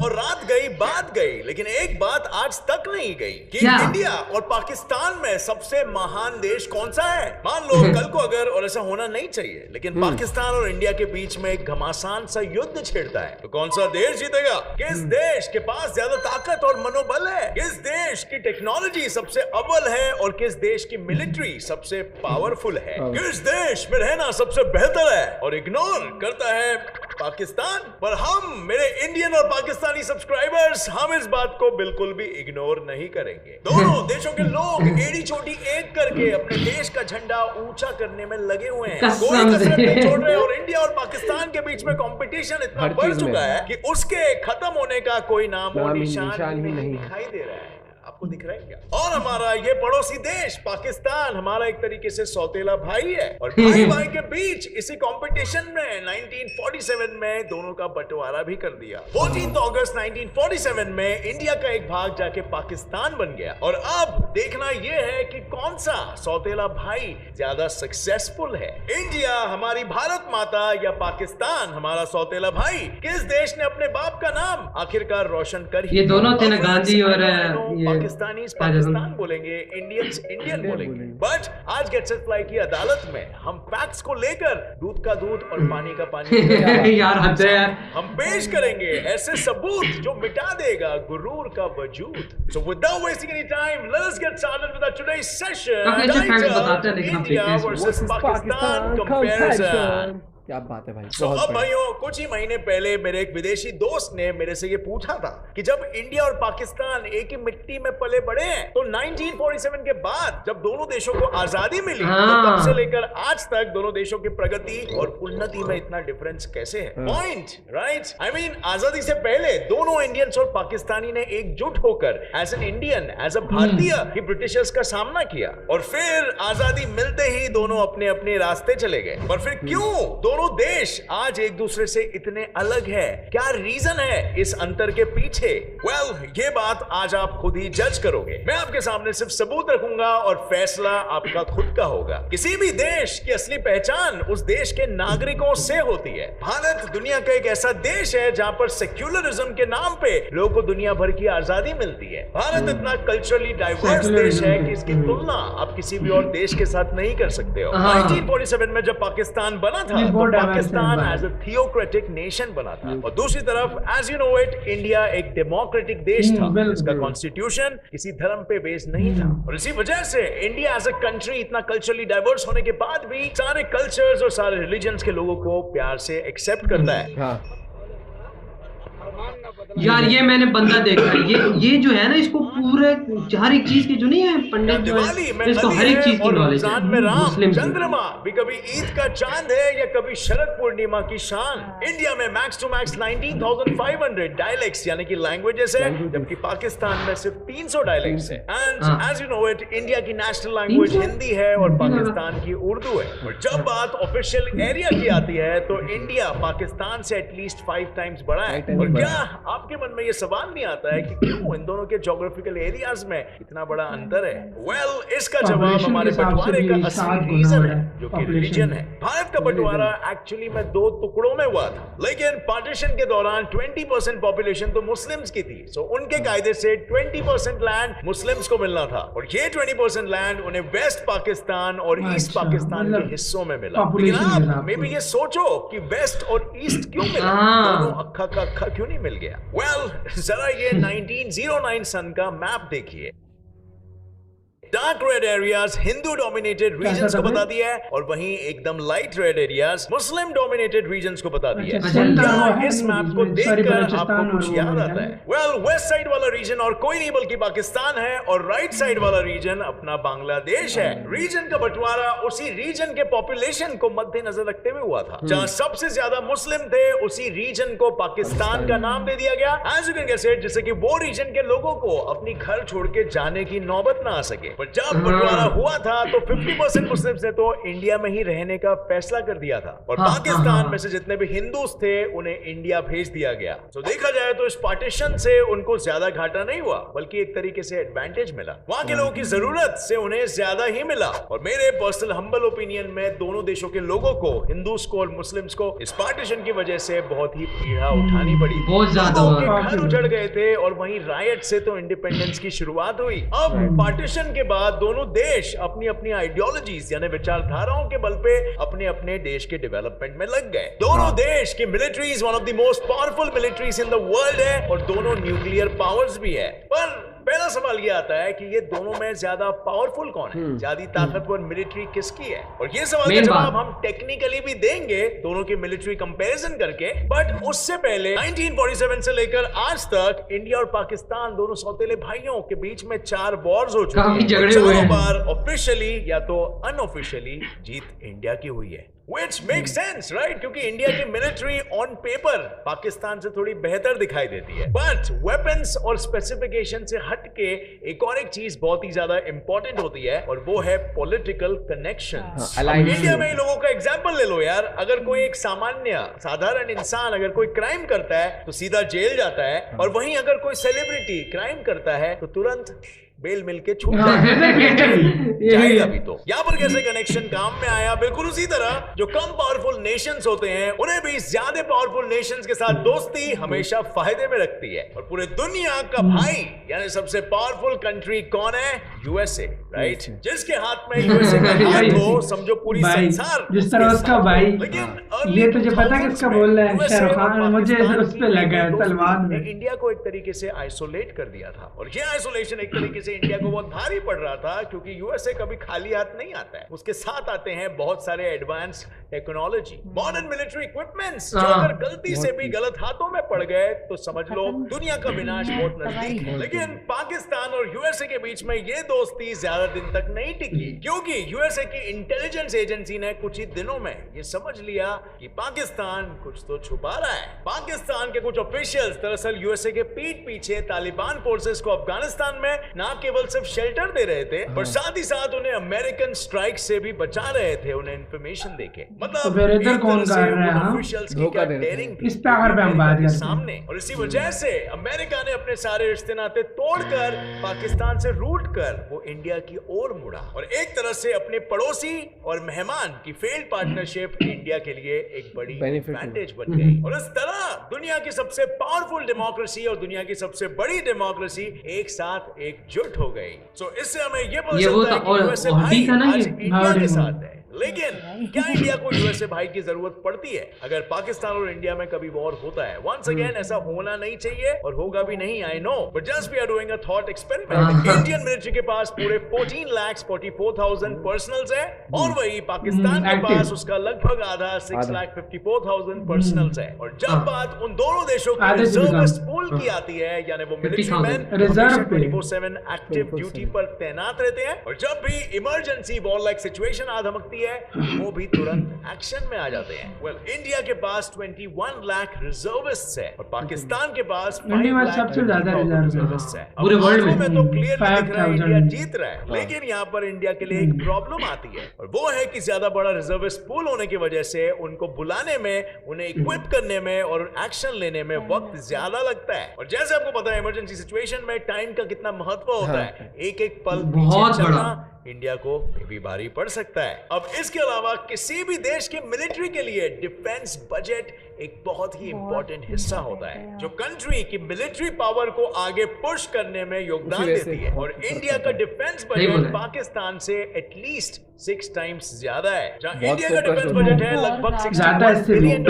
और रात गई बात गई, लेकिन एक बात आज तक नहीं गई कि इंडिया और पाकिस्तान में सबसे महान देश कौन सा है। मान लो कल को अगर, और ऐसा होना नहीं चाहिए, लेकिन पाकिस्तान और इंडिया के बीच में एक घमासान सा युद्ध छिड़ता है, तो कौन सा देश जीतेगा? किस देश के पास ज्यादा ताकत और मनोबल है? किस देश की टेक्नोलॉजी सबसे अव्वल है और किस देश की मिलिट्री सबसे पावरफुल है? किस देश में रहना सबसे बेहतर है और इग्नोर करता है पाकिस्तान? पर हम, मेरे इंडियन और पाकिस्तानी सब्सक्राइबर्स, हम इस बात को बिल्कुल भी इग्नोर नहीं करेंगे। दोनों देशों के लोग एड़ी चोटी एक करके अपने देश का झंडा ऊंचा करने में लगे हुए हैं। कोई कसरत नहीं छोड़ रहे और इंडिया और पाकिस्तान के बीच में कंपटीशन इतना बढ़ चुका है कि उसके खत्म होने का कोई नाम और निशान ही नहीं दिखाई दे रहा है। आपको दिख रहा है क्या? और हमारा ये पड़ोसी देश पाकिस्तान हमारा एक तरीके से सौतेला भाई है, और भाई भाई के बीच इसी कंपटीशन में 1947 में दोनों का बंटवारा भी कर दिया। 14 अगस्त 1947 में इंडिया का एक भाग जाके पाकिस्तान बन गया, और अब देखना यह है कि कौन सा सौतेला भाई ज्यादा सक्सेसफुल है, इंडिया हमारी भारत माता या पाकिस्तान हमारा सौतेला भाई? किस देश ने अपने बाप का नाम आखिरकार रोशन कर ही? ये दोनों थे ना, गांधी और पाकिस्तानी पाकिस्तान बोलेंगे, इंडियंस इंडियन बोलेंगे। बट आज गेट्स इट फ्लाई की अदालत में हम फैक्ट्स को लेकर दूध का दूध और पानी का पानी यार हद है यार, हम पेश करेंगे ऐसे सबूत जो मिटा देगा गुरूर का वजूद। So without wasting any time, let us get started with our today's session. काफी अच्छे फैक्ट्स बताते हैं, लेकिन हम India देखते हैं versus Pakistan comparison. क्या बात है भाई। तो अब भाइयों, कुछ ही महीने पहले मेरे एक विदेशी दोस्त ने मेरे से ये पूछा था कि जब इंडिया और पाकिस्तान एक ही मिट्टी में पले बड़े हैं, तो 1947 के बाद जब दोनों देशों को आजादी मिली, तो तब से लेकर आज तक दोनों देशों की प्रगति और उन्नति में इतना डिफरेंस कैसे है? Point, right? आई मीन, आजादी से पहले दोनों इंडियंस और पाकिस्तानी ने एकजुट होकर as an Indian, as a भारतीय ही ब्रिटिशर्स का सामना किया, और फिर आजादी मिलते ही दोनों अपने अपने रास्ते चले गए। पर फिर क्यों दोनों देश आज एक दूसरे से इतने अलग है? क्या रीजन है इस अंतर के पीछे? वेल, ये बात आज आप खुद ही जज करोगे। मैं आपके सामने सिर्फ सबूत रखूंगा और फैसला आपका खुद का होगा। किसी भी देश की असली पहचान उस देश के नागरिकों से होती है। भारत दुनिया का एक ऐसा देश है जहां पर सेक्युलरिज्म के नाम पे लोगों को दुनिया भर की आजादी मिलती है। भारत इतना कल्चरली डाइवर्स देश है कि इसकी तुलना आप किसी भी और देश के साथ नहीं कर सकते हो। 1947 में जब पाकिस्तान बना था, Pakistan as a theocratic nation बना था, और दूसरी तरफ as you know it, India एक डेमोक्रेटिक देश था जिसका कॉन्स्टिट्यूशन किसी धर्म पे बेस्ड नहीं था। और इसी वजह से इंडिया एज अ कंट्री इतना कल्चरली डाइवर्स होने के बाद भी सारे कल्चर्स और सारे रिलीजन्स के लोगों को प्यार से एक्सेप्ट करता है। यार ये मैंने बंदा देखा है, ये जो है ना, इसको पूरे हर एक चीज की जो नहीं है पंडित जो है, इसको हर एक चीज की नॉलेज है। में राम चंद्रमा भी कभी ईद का चांद है या कभी शरद पूर्णिमा की शान। इंडिया में मैक्स टू मैक्स 19,500 डायलेक्ट्स यानी कि लैंग्वेजेस है, जबकि पाकिस्तान में सिर्फ 300 डायलेक्ट्स है। And as you know it, India की नेशनल लैंग्वेज हिंदी है और पाकिस्तान की उर्दू है। और जब बात ऑफिशियल एरिया की आती है तो इंडिया पाकिस्तान से एटलीस्ट 5 टाइम्स बड़ा है। और क्या आपके मन में ये सवाल नहीं आता है कि क्यों इन दोनों के ज्योग्राफिकल एरियाज में इतना बड़ा अंतर है? वेल, इसका जवाब हमारे बंटवारे का असली रीजन है, जो कि रिलीजन है। भारत का बंटवारा एक्चुअली में 2 टुकड़ों में हुआ था, लेकिन पार्टीशन के दौरान 20% पॉपुलेशन तो मुस्लिम्स की थी, सो उनके कायदे से 20% लैंड मुस्लिम्स को मिलना था, और ये 20% लैंड उन्हें वेस्ट पाकिस्तान और ईस्ट पाकिस्तान के हिस्सों में मिला। लेकिन आप मे बी ये सोचो कि वेस्ट और ईस्ट क्यों मिला, दोनों अक्खा का अक्खा क्यों नहीं मिल गया? वेल, जरा ये 1909 सन का मैप देखिए। Dark red areas Hindu dominated regions को बता दिया है, और वहीं एकदम light red areas Muslim dominated regions को बता दिया है। क्या इस मैप को देखकर आपको कुछ याद आता है? वेल, वेस्ट साइड वाला रीजन और कोई नहीं बल्कि पाकिस्तान है, और राइट साइड वाला रीजन अपना बांग्लादेश है। रीजन का बंटवारा उसी रीजन के पॉपुलेशन को मद्देनजर रखते हुए हुआ था। जहां सबसे ज्यादा मुस्लिम थे, उसी रीजन को पाकिस्तान का नाम दे दिया गया, as you can guess it, जिससे कि वो रीजन के लोगों को अपनी घर छोड़ के जाने की नौबत ना आ सके। पर जब बंटवारा हुआ था तो 50% मुस्लिम्स ने तो इंडिया में ही रहने का फैसला कर दिया था और पाकिस्तान में से जितने भी हिंदूस थे उन्हें इंडिया भेज दिया गया। तो देखा जाए तो इस पार्टीशन से उनको ज्यादा घाटा नहीं हुआ बल्कि एक तरीके से एडवांटेज मिला। वहां के लोगों की जरूरत से उन्हें ज्यादा ही मिला और मेरे पर्सनल हम्बल ओपिनियन में दोनों देशों के लोगों को, हिंदूस को और मुस्लिम्स को, इस पार्टीशन की वजह से बहुत ही पीड़ा उठानी पड़ी। बहुत ज्यादा घर उजड़ गए थे और वहीं रायट से तो इंडिपेंडेंस की शुरुआत हुई। अब पार्टीशन के बाद दोनों देश अपनी अपनी आइडियोलॉजीज यानी विचारधाराओं के बल पे अपने अपने देश के डेवलपमेंट में लग गए। दोनों देश की militaries one of the most powerful militaries in the world है और दोनों न्यूक्लियर पावर्स भी है। पर पहला सवाल ये आता है कि ये दोनों में ज्यादा पावरफुल कौन है, ज्यादा ताकतवर मिलिट्री किसकी है? और ये सवाल का जवाब हम टेक्निकली भी देंगे दोनों की मिलिट्री कंपैरिजन करके। बट उससे पहले 1947 से लेकर आज तक इंडिया और पाकिस्तान दोनों सौतेले भाइयों के बीच में 4 वॉर्स हो चुके हैं। चारों बार ऑफिशियली या तो अनऑफिशियली जीत इंडिया की हुई है। Which makes sense, right? क्योंकि इंडिया की मिलिट्री ऑन पेपर पाकिस्तान से थोड़ी बेहतर दिखाई देती है। बट वेपन्स और स्पेसिफिकेशन से हटके एक और एक चीज बहुत ही ज्यादा इंपॉर्टेंट होती है और वो है पॉलिटिकल कनेक्शंस। इंडिया में ही लोगों का एग्जांपल ले लो यार। अगर कोई एक साधारण इंसान अगर कोई क्राइम करता है तो सीधा जेल जाता है और वहीं अगर कोई सेलिब्रिटी क्राइम करता है तो तुरंत बेल मिलके छूट जाएगा भी। तो यहाँ पर कैसे कनेक्शन काम में आया? बिल्कुल उसी तरह जो कम पावरफुल नेशंस होते हैं उन्हें भी ज्यादा पावरफुल नेशंस के साथ दोस्ती हमेशा फायदे में रखती है। और पूरे दुनिया का भाई यानी सबसे पावरफुल कंट्री कौन है? USA, right? जिसके हाथ में यूएसए का हाथ हो समझो पूरी संसार जिस तरह उसका भाई। ये तुझे पता किसका बोल रहा है? शाहरुख खान। मुझे उस पे लगा है सलमान ने इंडिया को एक तरीके से आइसोलेट कर दिया था और ये आइसोलेशन एक तरीके से इंडिया को बहुत भारी पड़ रहा था क्योंकि यूएसए कभी खाली हाथ नहीं आता है। उसके साथ आते हैं बहुत सारे advance technology, modern military equipments जो अगर गलती से भी गलत हाथों में पड़ गए तो समझ लो दुनिया का विनाश बहुत नजदीक है। लेकिन पाकिस्तान और यूएसए के बीच में ये दोस्ती ज्यादा दिन तक नहीं टिकी क्योंकि यूएसए की इंटेलिजेंस एजेंसी ने कुछ ही दिनों में ये समझ लिया कि पाकिस्तान कुछ तो छुपा रहा है। पाकिस्तान के कुछ ऑफिशियल्स दरअसल यूएसए के पीठ पीछे तालिबान फोर्सेस को अफगानिस्तान में ना केवल सिर्फ शेल्टर दे रहे थे पर साथ ही साथ उन्हें अमेरिकन स्ट्राइक से भी बचा रहे थे उन्हें इंफॉर्मेशन देके। मतलब तो इधर कौन कर रहा है? ऑफिशियल्स की क्या डेयरिंग इस पे अगर हम बात करते सामने। और इसी वजह से अमेरिका ने अपने सारे रिश्ते नाते तोड़कर पाकिस्तान से रूट कर वो इंडिया की ओर मुड़ा और एक तरह से अपने पड़ोसी और मेहमान की फेल्ड पार्टनरशिप इंडिया के लिए एक बड़ी एडवांटेज बन गई। और इस तरह दुनिया की सबसे पावरफुल डेमोक्रेसी और दुनिया की सबसे बड़ी डेमोक्रेसी एक साथ एकजुट हो गई। सो इससे हमें ये पता चलता है कि यूएसए भाई आज इंडिया के साथ है। लेकिन क्या इंडिया को यूएसए भाई की जरूरत पड़ती है अगर पाकिस्तान और इंडिया में कभी वॉर होता है? वंस अगेन ऐसा होना नहीं चाहिए और होगा भी नहीं, I know, but just we are doing a thought experiment. Indian military के पास पूरे 14,44,000 पर्सनल्स है और वही पाकिस्तान के पास उसका लगभग आधा 6,54,000 पर्सनल्स है। और जब बात उन दोनों देशों की रिजर्विस्ट पूल की आती है यानी वो मिलिट्री मैन 24/7 एक्टिव ड्यूटी पर तैनात रहते हैं और जब भी इमरजेंसी वॉर लाइक सिचुएशन आ धमकती है वो भी तुरंत एक्शन में आ जाते हैं। वेल, इंडिया के पास 21 लाख रिजर्विस्ट्स है और पाकिस्तान के पास 5 लाख सबसे ज्यादा रिजर्विस्ट्स है। पूरे वर्ल्ड में तो क्लियरली दिख रहा है इंडिया जीत रहा है। लेकिन यहाँ पर इंडिया के लिए एक प्रॉब्लम आती है और वो है कि ज्यादा बड़ा रिजर्विस्ट पूल होने की वजह से उनको बुलाने में, उन्हें इक्विप करने में और एक्शन लेने में वक्त ज्यादा लगता है। और जैसे आपको पता है इमरजेंसी सिचुएशन में टाइम का कितना महत्व होता है। एक एक पल बहुत पीछे बड़ा चलना इंडिया को भी भारी पड़ सकता है। अब इसके अलावा किसी भी देश के मिलिट्री के लिए डिफेंस बजट एक बहुत ही इंपॉर्टेंट हिस्सा होता है जो कंट्री की मिलिट्री पावर को आगे पुश करने में योगदान देती है। और इंडिया का डिफेंस बजट पाकिस्तान से एटलीस्ट 6 टाइम्स ज्यादा है। जहां इंडिया का डिफेंस बजट है लगभग $61 बिलियन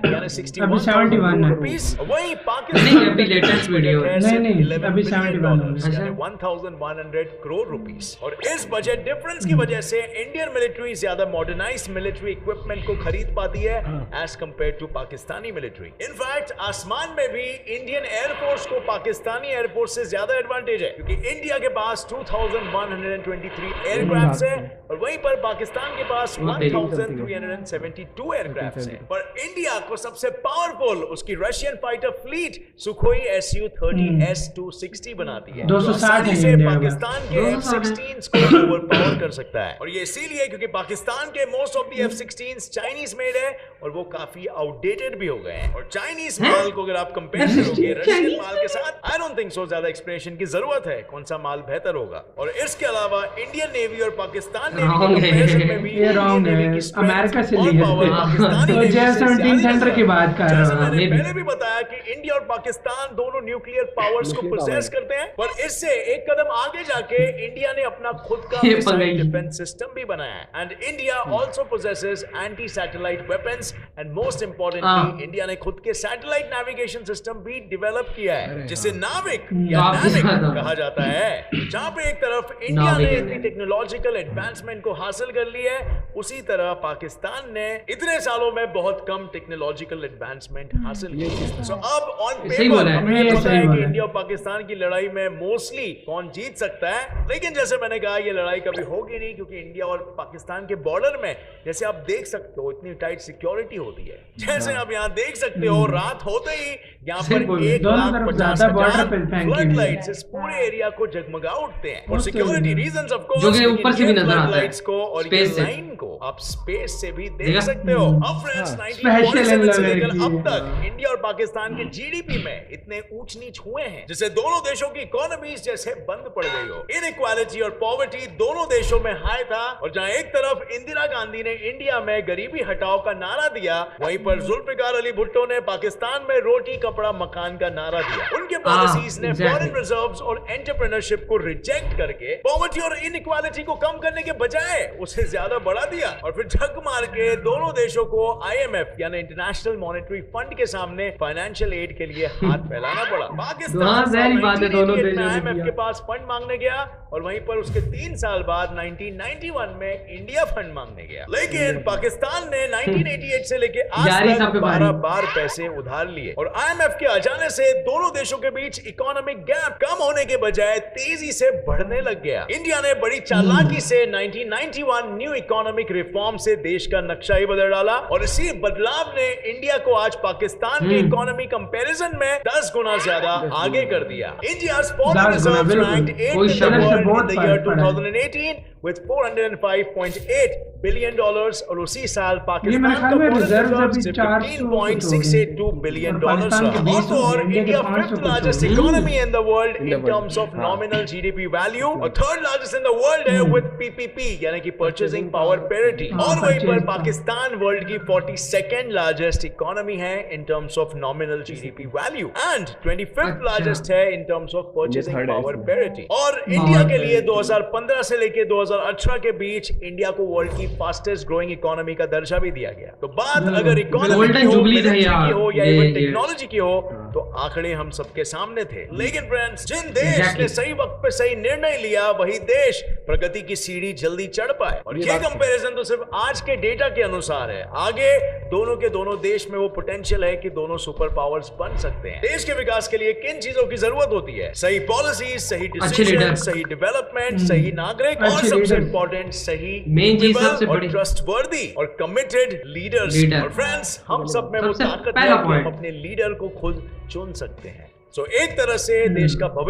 यानी 61,000 रुपीस, वहीं पाकिस्तान अभी लेटेस्ट वीडियो नहीं अभी 71 यानी 1,100 करोड़ रुपीस। और इस बजट डिफरेंस की वजह से इंडियन मिलिट्री ज्यादा मॉडर्नाइज्ड मिलिट्री इक्विपमेंट को खरीद पाती है as compare to Pakistani military. In fact आसमान में भी इंडियन एयरफोर्स को पाकिस्तानी एयरफोर्स से ज्यादा एडवांटेज है क्योंकि इंडिया के पास 2,123 एयरक्राफ्ट है और वहीं पर पाकिस्तान के पास 1372 एयरक्राफ्ट हैं। पर इंडिया को सबसे पावरफुल उसकी Russian fighter fleet Sukhoi Su-30 S-260 बनाती है, 260 से इंडिया में। पाकिस्तान के F-16 को ओवरपावर कर सकता है। और ये इसीलिए क्योंकि पाकिस्तान के most of the F-16 Chinese made है और वो काफी आउटडेटेड भी हो गए हैं। और चाइनीज माल को अगर आप कंपेयर करोगे रशियन माल के साथ, आई डोंट थिंक सो ज्यादा एक्सप्लेनेशन की जरूरत है कौन सा माल बेहतर होगा। और इसके अलावा इंडियन नेवी और पाकिस्तान नेवी के कंपैरिजन में भी ये रॉन्ग है, अमेरिका से ली है। तो J-17 थंडर की बात कर रहा हूँ। मैंने पहले भी बताया कि इंडिया और पाकिस्तान दोनों न्यूक्लियर पावर्स को पोजेस करते हैं, पर इससे एक कदम आगे जाके इंडिया ने अपना खुद का मिसाइल डिफेंस सिस्टम भी बनाया है। And India also possesses anti satellite weapons and most importantly India ने खुद के सैटेलाइट नेविगेशन सिस्टम भी डेवलप किया है, जिसे नाविक या नाविक कहा जाता है। जहां पे एक तरफ इंडिया ने इतनी टेक्नोलॉजिकल एडवांसमेंट को हासिल कर ली है, उसी तरह पाकिस्तान ने इतने सालों में बहुत कम टेक्नोलॉजिकल एडवांसमेंट हासिल की। सो अब ऑन पेपर हमें पता है कि इंडिया और पाकिस्तान की लड़ाई में मोस्टली कौन जीत सकता है, लेकिन जैसे मैंने कहा ये लड़ाई कभी होगी नहीं, क्योंकि इंडिया और पाकिस्तान के बॉर्डर में जैसे आप देख सकते हो इतनी टाइट सिक्योरिटी होती है। जैसे आप यहाँ देख सकते हो रात होते ही यहाँ पर 1,50,000 फ्लड लाइट्स इस पूरे एरिया को जगमगा उठते हैं। और सिक्योरिटी रीजंस ऑफ कोर्स, जो कि ऊपर से भी नजर आता है, लाइट्स को और ये लाइन को आप स्पेस से भी देख सकते हो। अब फ्रेंड्स 1947 से लेकर अब तक इंडिया और पाकिस्तान के जीडीपी में इतने ऊंच नीच हुए हैं जिससे दोनों देशों की इकोनॉमीज जैसे बंद पड़ गई हो। इनइक्वालिटी और पॉवर्टी दोनों देशों में हाई था, और जहां एक तरफ इंदिरा गांधी ने इंडिया में गरीबी हटाओ का नारा दिया, वहीं पर जुल्फिकार अली भुट्टो ने पाकिस्तान में रोटी कपड़ा मकान का नारा दिया। उनके पॉलिसीज ने फॉरेन रिजर्व्स और एंटरप्रेन्योरशिप को रिजेक्ट करके पॉवर्टी और इनइक्वालिटी को कम करने के बजाय उसे ज्यादा बढ़ा दिया, और फिर झक मार के दोनों देशों को IMF यानी इंटरनेशनल मॉनेटरी फंड के सामने फाइनेंशियल एड के लिए हाथ फैलाना पड़ा। पाकिस्तान IMF के पास फंड मांगने गया, और वहीं पर उसके 3 साल बाद 1991 में इंडिया फंड मांगने गया। लेकिन पाकिस्तान ने 1988 से लेके आज तक 12 बार पैसे उधार लिए, और IMF के आ जाने से दोनों देशों के बीच इकोनॉमिक गैप कम होने के बजाय तेजी से बढ़ने लग गया। इंडिया ने बड़ी चालाकी से 1991 न्यू इकोनॉमिक रिफॉर्म से देश का नक्शा ही बदल डाला, और इसी बदलाव ने इंडिया को आज पाकिस्तान के इकोनॉमी कंपैरिजन में 10 गुना ज्यादा आगे कर दिया। India's foreign reserves ranked 8th in the world in the year 2018 with $405.8 billion, और उसी साल पाकिस्तान का foreign reserves 15.682 billion रहा। और India 5th largest economy in the world in terms of nominal GDP value, और 3rd largest in the world है with PPP यानी कि purchasing power parity। और वहीं पर पाकिस्तान वर्ल्ड की 42nd largest economy है in terms of nominal GDP value and 25th largest है in terms of purchasing power parity। और इंडिया के लिए 2015 से लेके 2018 के बीच इंडिया को वर्ल्ड की फास्टेस्ट ग्रोइंग इकोनॉमी का दर्जा भी दिया गया। तो बात अगर इकोनॉमी की हो, मिलिट्री की हो या इवन टेक्नोलॉजी की हो, तो आंकड़े हम सबके सामने थे। लेकिन फ्रेंड्स, जिन देश ने सही वक्त पे सही निर्णय लिया, वही देश प्रगति की सीढ़ी जल्दी चढ़ पाए। और ये कंपैरिजन तो सिर्फ आज के डेटा के अनुसार है, आगे दोनों के दोनों देश में वो पोटेंशियल है कि दोनों सुपर पावर्स बन सकते हैं। देश के विकास के लिए किन चीजों की जरूरत होती है? सही पॉलिसी, सही डिसीजन, सही डेवलपमेंट, सही नागरिक, और सबसे इंपॉर्टेंट सही और ट्रस्टवर्दी और कमिटेड लीडर्स। और फ्रेंड्स, हम सब में वो ताकत है कि हम अपने लीडर को खुद चुन सकते हैं। सो एक तरह से देश का भविष्य